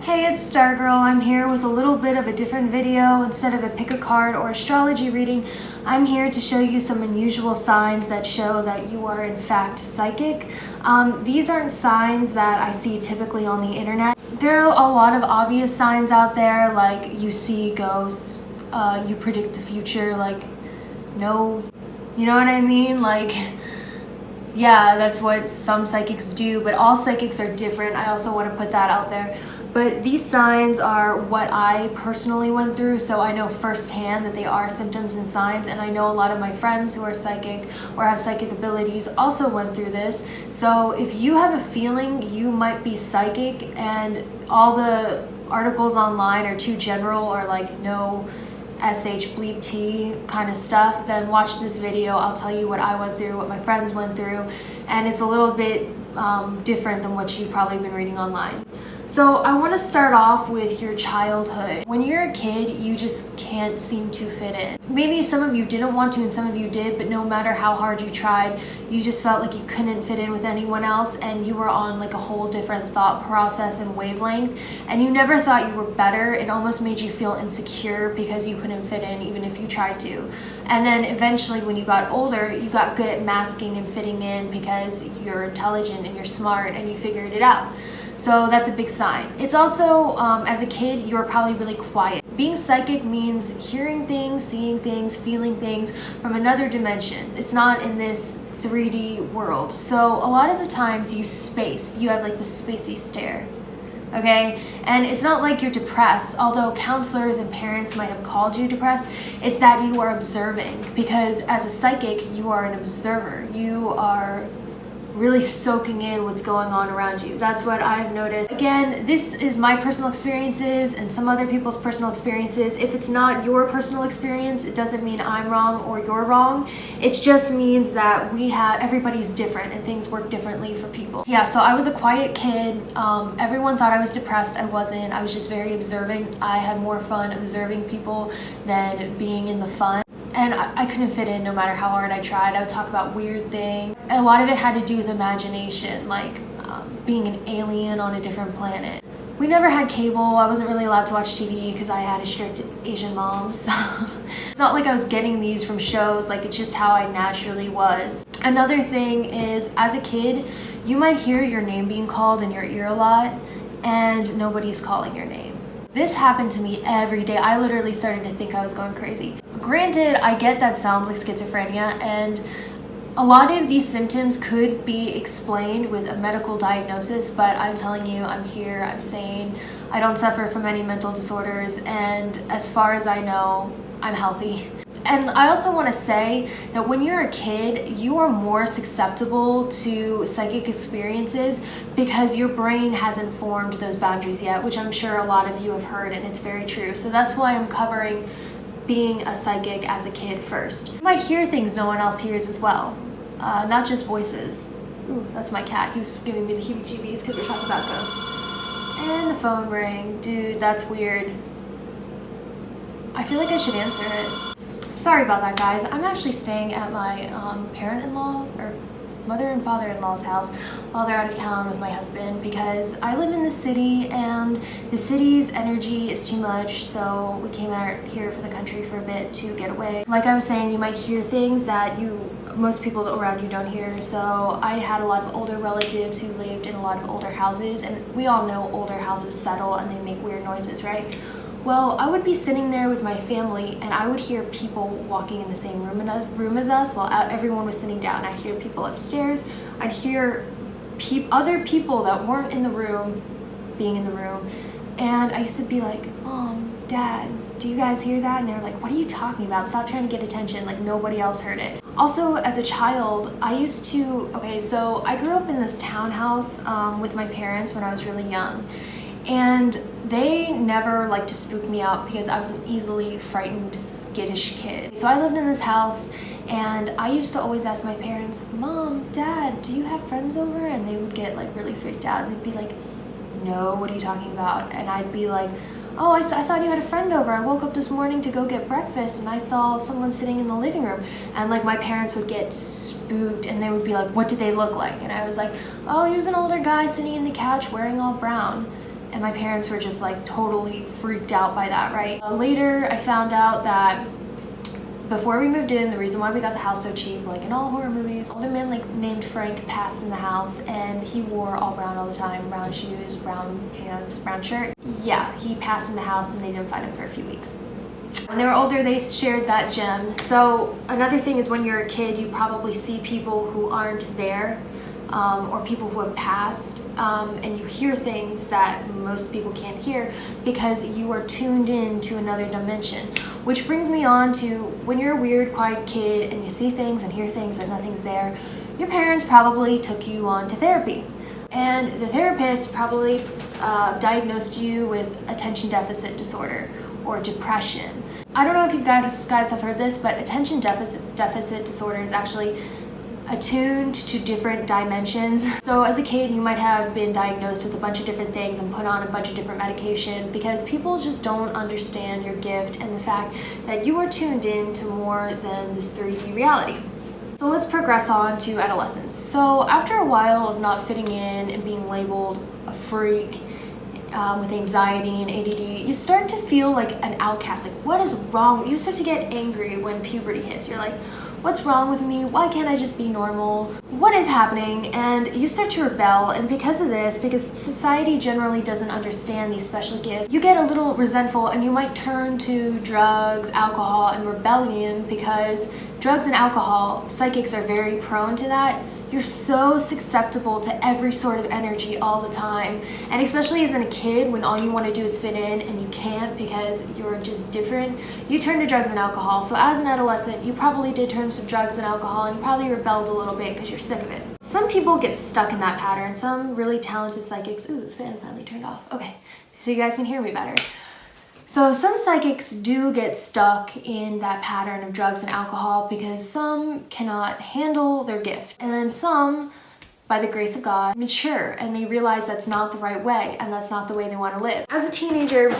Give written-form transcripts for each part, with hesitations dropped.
Hey, it's Stargirl. I'm here with a little bit of a different video. Instead of a pick a card or astrology reading, I'm here to show you some unusual signs that show that you are in fact psychic. These aren't signs that I see typically on the internet. There are a lot of obvious signs out there, like you see ghosts, you predict the future, like, no, you know what I mean? Like, yeah, that's what some psychics do, but all psychics are different. I also want to put that out there. But these signs are what I personally went through, so I know firsthand that they are symptoms and signs, and I know a lot of my friends who are psychic or have psychic abilities also went through this. So if you have a feeling you might be psychic and all the articles online are too general or like no SH bleep T kind of stuff, then watch this video. I'll tell you what I went through, what my friends went through, and it's a little bit different than what you've probably been reading online. So I want to start off with your childhood. When you're a kid, you just can't seem to fit in. Maybe some of you didn't want to and some of you did, but no matter how hard you tried, you just felt like you couldn't fit in with anyone else, and you were on like a whole different thought process and wavelength, and you never thought you were better. It almost made you feel insecure because you couldn't fit in even if you tried to. And then eventually when you got older, you got good at masking and fitting in because you're intelligent and you're smart and you figured it out. So that's a big sign. It's also, as a kid, you're probably really quiet. Being psychic means hearing things, seeing things, feeling things from another dimension. It's not in this 3D world. So a lot of the times you have like this spacey stare. Okay, and it's not like you're depressed, although counselors and parents might have called you depressed. It's that you are observing, because as a psychic, you are an observer. You are really soaking in what's going on around you. That's what I've noticed. Again, this is my personal experiences and some other people's personal experiences. If it's not your personal experience, it doesn't mean I'm wrong or you're wrong. It just means that everybody's different and things work differently for people. Yeah, so I was a quiet kid. Everyone thought I was depressed. I wasn't. I was just very observing. I had more fun observing people than being in the fun. And I couldn't fit in no matter how hard I tried. I would talk about weird things. A lot of it had to do with imagination, like being an alien on a different planet. We never had cable. I wasn't really allowed to watch TV because I had a strict Asian mom. So it's not like I was getting these from shows. Like, it's just how I naturally was. Another thing is, as a kid, you might hear your name being called in your ear a lot and nobody's calling your name. This happened to me every day. I literally started to think I was going crazy. Granted, I get that sounds like schizophrenia, and a lot of these symptoms could be explained with a medical diagnosis, but I'm telling you, I'm here, I'm sane, I don't suffer from any mental disorders, and as far as I know, I'm healthy. And I also want to say that when you're a kid, you are more susceptible to psychic experiences because your brain hasn't formed those boundaries yet, which I'm sure a lot of you have heard, and it's very true. So that's why I'm covering being a psychic as a kid first. You might hear things no one else hears as well, not just voices. Ooh, that's my cat. He was giving me the heebie-jeebies because we're talking about ghosts. And the phone rang. Dude, that's weird. I feel like I should answer it. Sorry about that, guys. I'm actually staying at my parent-in-law or mother and father-in-law's house while they're out of town with my husband, because I live in the city and the city's energy is too much, so we came out here for the country for a bit to get away. Like I was saying, you might hear things that most people around you don't hear. So I had a lot of older relatives who lived in a lot of older houses, and we all know older houses settle and they make weird noises, right? Well, I would be sitting there with my family and I would hear people walking in the same room as us while everyone was sitting down. I'd hear people upstairs. I'd hear other people that weren't in the room being in the room. And I used to be like, Mom, Dad, do you guys hear that? And they're like, what are you talking about? Stop trying to get attention. Like, nobody else heard it. Also, as a child, so I grew up in this townhouse with my parents when I was really young. And they never liked to spook me out because I was an easily frightened, skittish kid. So I lived in this house, and I used to always ask my parents, Mom, Dad, do you have friends over? And they would get like really freaked out. And they'd be like, no, what are you talking about? And I'd be like, oh, I thought you had a friend over. I woke up this morning to go get breakfast and I saw someone sitting in the living room. And like my parents would get spooked and they would be like, what did they look like? And I was like, oh, he was an older guy sitting in the couch wearing all brown. And my parents were just like totally freaked out by that, right? Later, I found out that before we moved in, the reason why we got the house so cheap, like in all horror movies, an older man like named Frank passed in the house, and he wore all brown all the time, brown shoes, brown pants, brown shirt. Yeah, he passed in the house and they didn't find him for a few weeks. When they were older, they shared that gem. So another thing is when you're a kid, you probably see people who aren't there, or people who have passed, and you hear things that most people can't hear because you are tuned in to another dimension. Which brings me on to when you're a weird, quiet kid and you see things and hear things and nothing's there, your parents probably took you on to therapy. And the therapist probably diagnosed you with attention deficit disorder or depression. I don't know if you guys have heard this, but attention deficit disorder is actually attuned to different dimensions. So as a kid, you might have been diagnosed with a bunch of different things and put on a bunch of different medication because people just don't understand your gift and the fact that you are tuned in to more than this 3D reality. So let's progress on to adolescence. So after a while of not fitting in and being labeled a freak, with anxiety and ADD, you start to feel like an outcast. Like, what is wrong? You start to get angry when puberty hits. You're like, what's wrong with me? Why can't I just be normal? What is happening? And you start to rebel. And because of this, because society generally doesn't understand these special gifts, you get a little resentful and you might turn to drugs, alcohol, and rebellion because drugs and alcohol, psychics are very prone to that. You're so susceptible to every sort of energy all the time. And especially as a kid, when all you want to do is fit in and you can't because you're just different, you turn to drugs and alcohol. So as an adolescent, you probably did turn to drugs and alcohol and you probably rebelled a little bit because you're sick of it. Some people get stuck in that pattern. Some really talented psychics, ooh, the fan finally turned off. Okay, so you guys can hear me better. So some psychics do get stuck in that pattern of drugs and alcohol because some cannot handle their gift. And then some, by the grace of God, mature and they realize that's not the right way and that's not the way they want to live. As a teenager,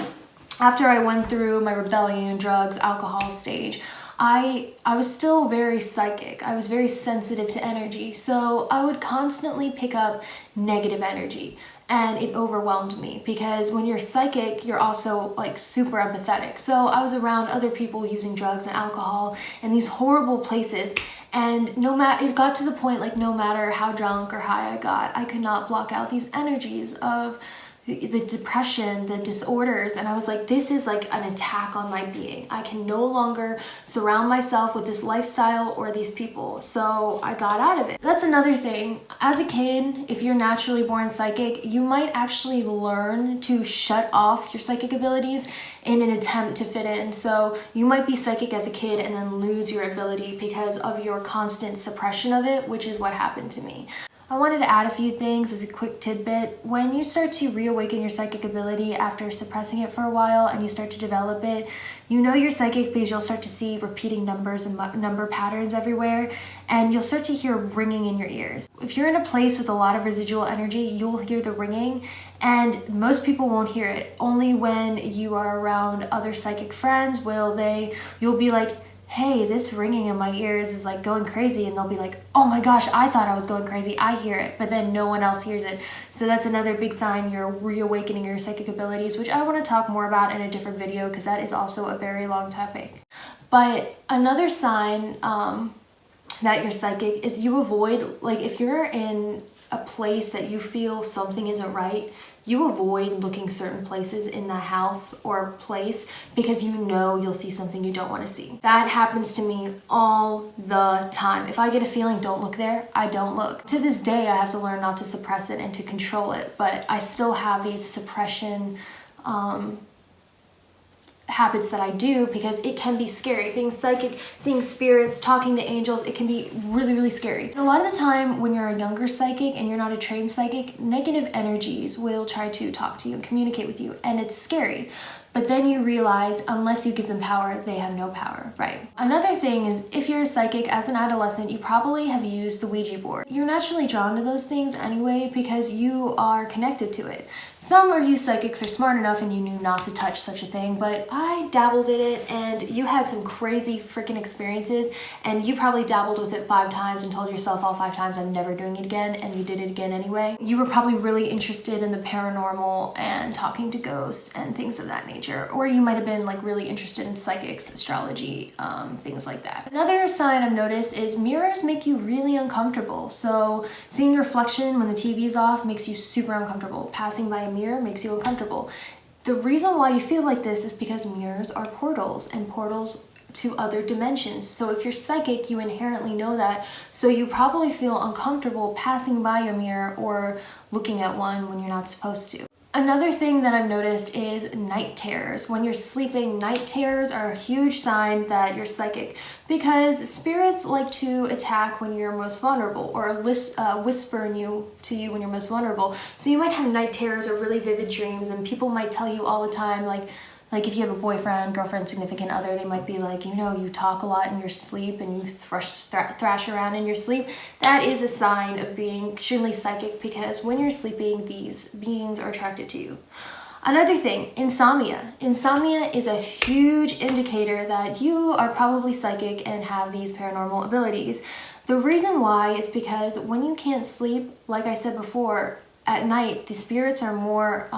after I went through my rebellion, drugs, alcohol stage, I was still very psychic. I was very sensitive to energy. So I would constantly pick up negative energy. And it overwhelmed me because when you're psychic, you're also like super empathetic. So I was around other people using drugs and alcohol in these horrible places. And it got to the point like no matter how drunk or high I got, I could not block out these energies of the depression, the disorders, and I was like, this is like an attack on my being. I can no longer surround myself with this lifestyle or these people. So I got out of it. That's another thing. As a kid, if you're naturally born psychic, you might actually learn to shut off your psychic abilities in an attempt to fit in. So you might be psychic as a kid and then lose your ability because of your constant suppression of it, which is what happened to me. I wanted to add a few things as a quick tidbit. When you start to reawaken your psychic ability after suppressing it for a while and you start to develop it, you know you're psychic because you'll start to see repeating numbers and number patterns everywhere, and you'll start to hear ringing in your ears. If you're in a place with a lot of residual energy, you'll hear the ringing, and most people won't hear it. Only when you are around other psychic friends you'll be like, hey, this ringing in my ears is like going crazy, and they'll be like, oh my gosh, I thought I was going crazy, I hear it, but then no one else hears it. So that's another big sign you're reawakening your psychic abilities, which I want to talk more about in a different video because that is also a very long topic. But another sign that you're psychic is you avoid, like if you're in a place that you feel something isn't right, you avoid looking certain places in that house or place because you know you'll see something you don't want to see. That happens to me all the time. If I get a feeling, don't look there, I don't look. To this day, I have to learn not to suppress it and to control it, but I still have these suppression habits that I do because it can be scary. Being psychic, seeing spirits, talking to angels, it can be really, really scary. And a lot of the time when you're a younger psychic and you're not a trained psychic, negative energies will try to talk to you and communicate with you, and it's scary. But then you realize unless you give them power, they have no power, right? Another thing is if you're a psychic as an adolescent, you probably have used the Ouija board. You're naturally drawn to those things anyway because you are connected to it. Some of you psychics are smart enough and you knew not to touch such a thing, but I dabbled in it and you had some crazy freaking experiences and you probably dabbled with it 5 times and told yourself all 5 times I'm never doing it again, and you did it again anyway. You were probably really interested in the paranormal and talking to ghosts and things of that nature, or you might have been like really interested in psychics, astrology, things like that. Another sign I've noticed is mirrors make you really uncomfortable. So seeing your reflection when the TV's off makes you super uncomfortable. Passing by a mirror makes you uncomfortable. The reason why you feel like this is because mirrors are portals, and portals to other dimensions. So if you're psychic, you inherently know that. So you probably feel uncomfortable passing by your mirror or looking at one when you're not supposed to. Another thing that I've noticed is night terrors. When you're sleeping, night terrors are a huge sign that you're psychic because spirits like to attack when you're most vulnerable or whisper to you when you're most vulnerable. So you might have night terrors or really vivid dreams, and people might tell you all the time, like if you have a boyfriend, girlfriend, significant other, they might be like, you know, you talk a lot in your sleep and you thrash around in your sleep. That is a sign of being extremely psychic because when you're sleeping, these beings are attracted to you. Another thing, insomnia. Insomnia is a huge indicator that you are probably psychic and have these paranormal abilities. The reason why is because when you can't sleep, like I said before, at night, the spirits are more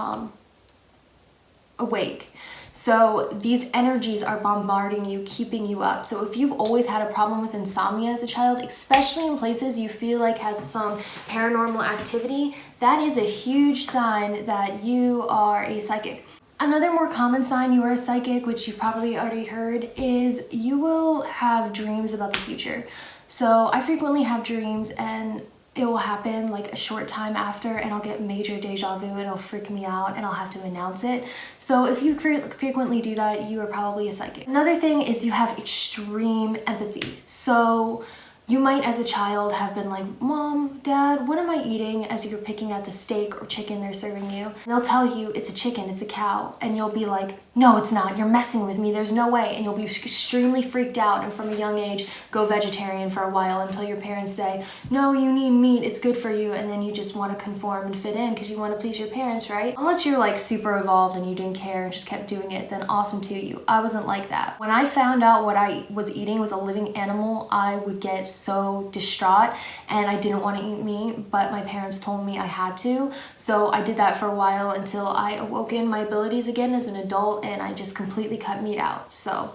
awake. So these energies are bombarding you, keeping you up. So if you've always had a problem with insomnia as a child, especially in places you feel like has some paranormal activity, that is a huge sign that you are a psychic. Another more common sign you are a psychic, which you've probably already heard, is you will have dreams about the future. So I frequently have dreams and it will happen like a short time after and I'll get major deja vu and it'll freak me out and I'll have to announce it. So if you frequently do that, you are probably a psychic. Another thing is you have extreme empathy. So you might as a child have been like, Mom, Dad, what am I eating? As you're picking at the steak or chicken they're serving you. And they'll tell you it's a chicken, it's a cow. And you'll be like, no, it's not. You're messing with me. There's no way. And you'll be extremely freaked out. And from a young age, go vegetarian for a while until your parents say, no, you need meat. It's good for you. And then you just want to conform and fit in because you want to please your parents, right? Unless you're like super evolved and you didn't care and just kept doing it, then awesome to you. I wasn't like that. When I found out what I was eating was a living animal, I would get so distraught and I didn't want to eat meat, but my parents told me I had to. So I did that for a while until I awoken my abilities again as an adult, and I just completely cut meat out. So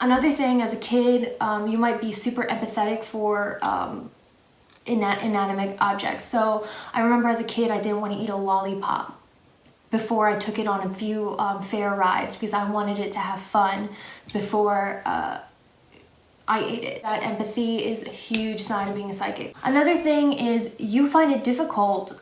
another thing, as a kid, you might be super empathetic for inanimate objects. So I remember as a kid, I didn't want to eat a lollipop before I took it on a few fair rides because I wanted it to have fun before I ate it. That empathy is a huge sign of being a psychic. Another thing is you find it difficult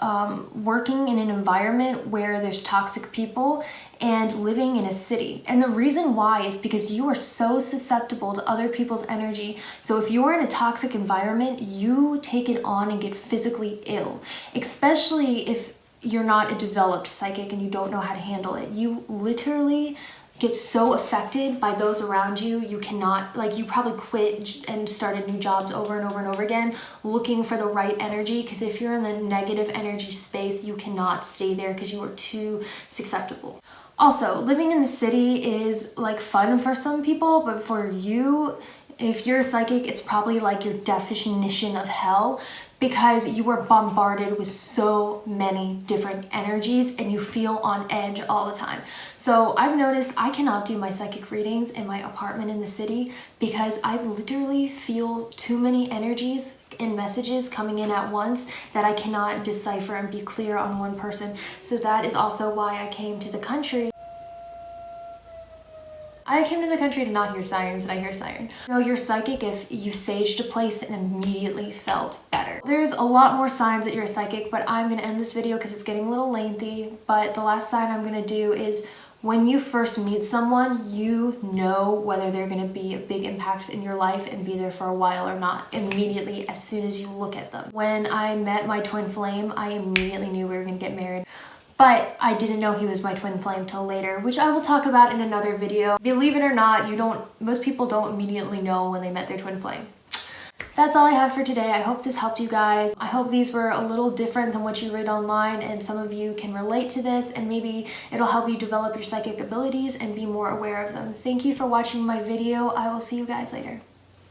working in an environment where there's toxic people and living in a city. And the reason why is because you are so susceptible to other people's energy. So if you're in a toxic environment, you take it on and get physically ill, especially if you're not a developed psychic and you don't know how to handle it. You literally get so affected by those around you, you cannot, like, you probably quit and started new jobs over and over and over again looking for the right energy, because if you're in the negative energy space, you cannot stay there because you are too susceptible. Also, living in the city is like fun for some people, but for you, if you're a psychic, it's probably like your definition of hell, because you are bombarded with so many different energies and you feel on edge all the time. So I've noticed I cannot do my psychic readings in my apartment in the city because I literally feel too many energies and messages coming in at once that I cannot decipher and be clear on one person. So that is also why I came to the country. I came to the country to not hear sirens, and I hear siren. You know, you're psychic if you saged a place and immediately felt better. There's a lot more signs that you're a psychic, but I'm gonna end this video because it's getting a little lengthy. But the last sign I'm gonna do is when you first meet someone, you know whether they're gonna be a big impact in your life and be there for a while or not immediately as soon as you look at them. When I met my twin flame, I immediately knew we were gonna get married. but I didn't know he was my twin flame till later, which I will talk about in another video. Believe it or not, most people don't immediately know when they met their twin flame. That's all I have for today. I hope this helped you guys. I hope these were a little different than what you read online and some of you can relate to this, and maybe it'll help you develop your psychic abilities and be more aware of them. Thank you for watching my video. I will see you guys later.